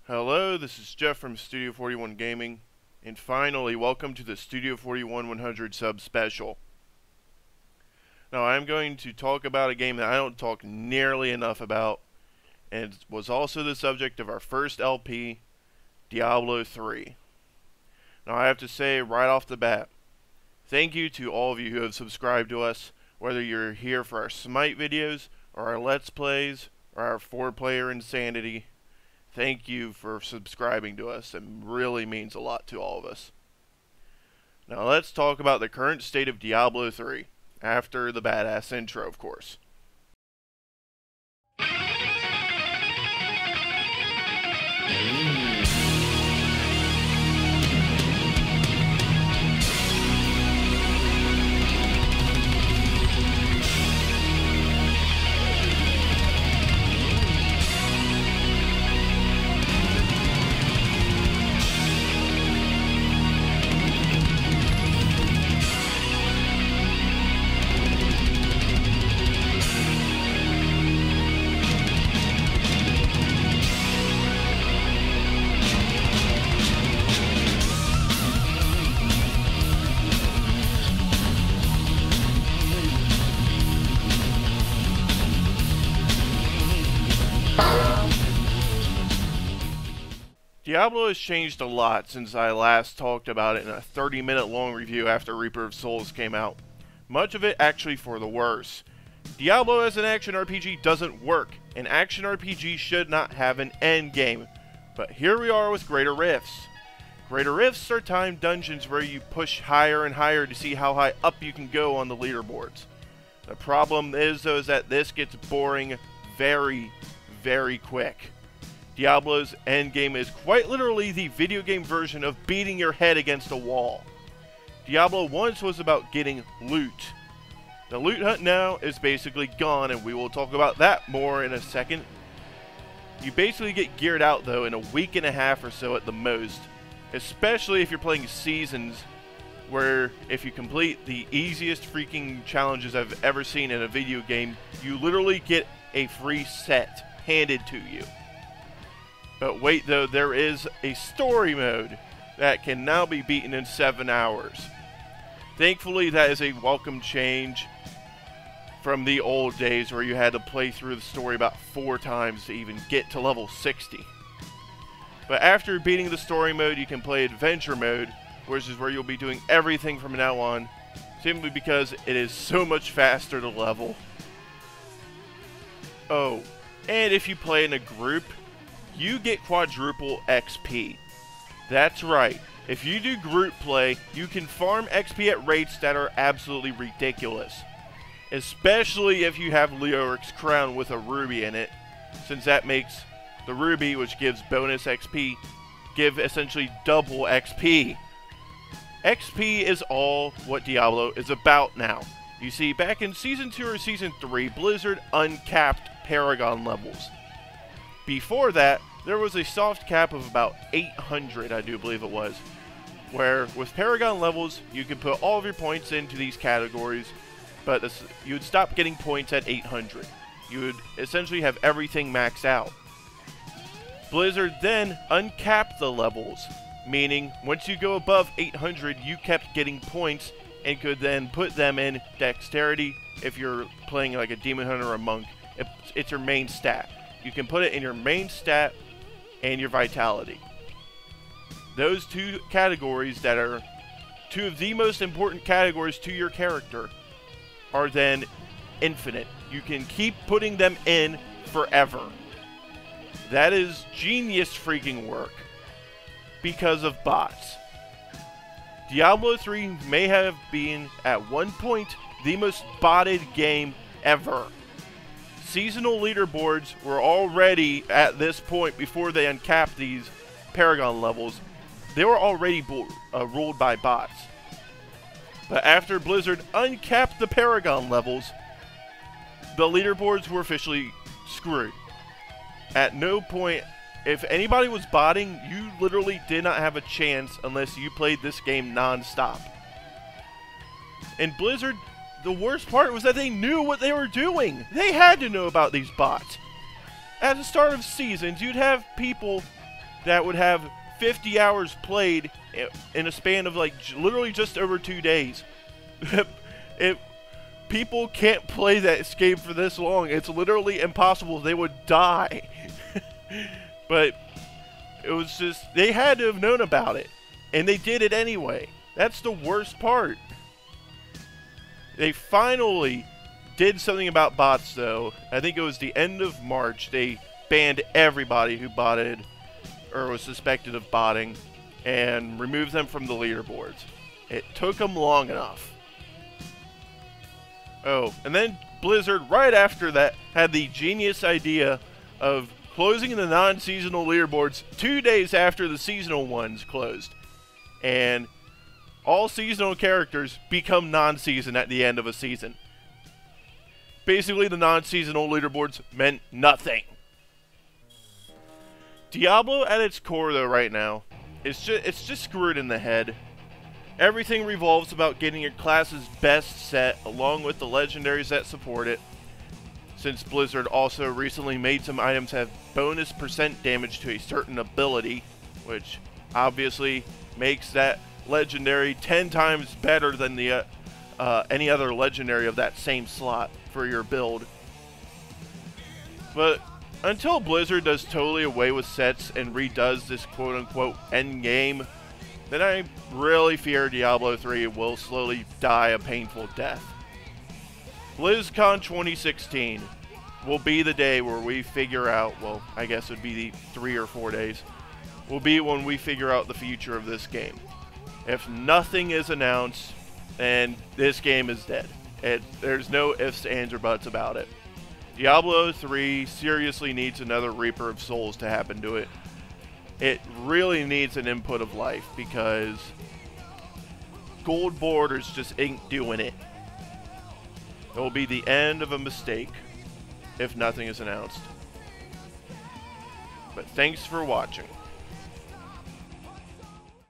Hello, this is Jeff from Studio 41 Gaming, and finally, welcome to the Studio 41 100 sub special. Now, I'm going to talk about a game that I don't talk nearly enough about, and it was also the subject of our first LP, Diablo 3. Now, I have to say right off the bat, thank you to all of you who have subscribed to us, whether you're here for our Smite videos, or our Let's Plays, or our 4-player Insanity. Thank you for subscribing to us. It really means a lot to all of us. Now let's talk about the current state of Diablo 3, after the badass intro, of course. Diablo has changed a lot since I last talked about it in a 30-minute long review after Reaper of Souls came out. Much of it actually for the worse. Diablo as an action RPG doesn't work. An action RPG should not have an end game. But here we are with Greater Rifts. Greater Rifts are timed dungeons where you push higher and higher to see how high up you can go on the leaderboards. The problem is, though, is that this gets boring very, very quick. Diablo's endgame is quite literally the video game version of beating your head against a wall. Diablo once was about getting loot. The loot hunt now is basically gone, and we will talk about that more in a second. You basically get geared out, though, in a week and a half or so at the most, especially if you're playing Seasons, where if you complete the easiest freaking challenges I've ever seen in a video game, you literally get a free set handed to you. But wait, though, there is a story mode that can now be beaten in 7 hours. Thankfully, that is a welcome change from the old days where you had to play through the story about 4 times to even get to level 60. But after beating the story mode, you can play adventure mode, which is where you'll be doing everything from now on, simply because it is so much faster to level. Oh, and if you play in a group, you get quadruple XP. That's right. If you do group play, you can farm XP at rates that are absolutely ridiculous. Especially if you have Leoric's Crown with a ruby in it, since that makes the ruby, which gives bonus XP, give essentially double XP. XP is all what Diablo is about now. You see, back in Season 2 or Season 3, Blizzard uncapped Paragon levels. Before that, there was a soft cap of about 800, I do believe it was, where with Paragon levels, you could put all of your points into these categories, but you would stop getting points at 800. You would essentially have everything maxed out. Blizzard then uncapped the levels, meaning once you go above 800, you kept getting points and could then put them in Dexterity. If you're playing like a Demon Hunter or a Monk, it's your main stat. You can put it in your main stat and your Vitality. Those two categories that are two of the most important categories to your character are then infinite. You can keep putting them in forever. That is genius freaking work because of bots. Diablo 3 may have been at one point the most botted game ever. Seasonal leaderboards were already, at this point, before they uncapped these Paragon levels, they were already ruled by bots. But after Blizzard uncapped the Paragon levels, the leaderboards were officially screwed. At no point, if anybody was botting, you literally did not have a chance unless you played this game non-stop. And Blizzard, the worst part was that they knew what they were doing. They had to know about these bots. At the start of seasons, you'd have people that would have 50 hours played in a span of like literally just over 2 days. People can't play that game for this long. It's literally impossible. They would die. But it was just, they had to have known about it, and they did it anyway. That's the worst part. They finally did something about bots, though. I think it was the end of March. They banned everybody who botted or was suspected of botting and removed them from the leaderboards. It took them long enough. Oh, and then Blizzard, right after that, had the genius idea of closing the non-seasonal leaderboards 2 days after the seasonal ones closed. And all seasonal characters become non-season at the end of a season. Basically, the non-seasonal leaderboards meant nothing. Diablo at its core, though, right now, it's just screwed in the head. Everything revolves about getting your class's best set, along with the legendaries that support it. Since Blizzard also recently made some items have bonus % damage to a certain ability, which obviously makes that legendary 10 times better than the any other legendary of that same slot for your build. But until Blizzard does totally away with sets and redoes this quote-unquote end game, then I really fear Diablo 3 will slowly die a painful death. BlizzCon 2016 will be the day where we figure out, well, I guess it would be the 3 or 4 days, will be when we figure out the future of this game. If nothing is announced, then this game is dead. There's no ifs, ands, or buts about it. Diablo 3 seriously needs another Reaper of Souls to happen to it. It really needs an input of life, because gold borders just ain't doing it. It will be the end of a mistake if nothing is announced. But thanks for watching.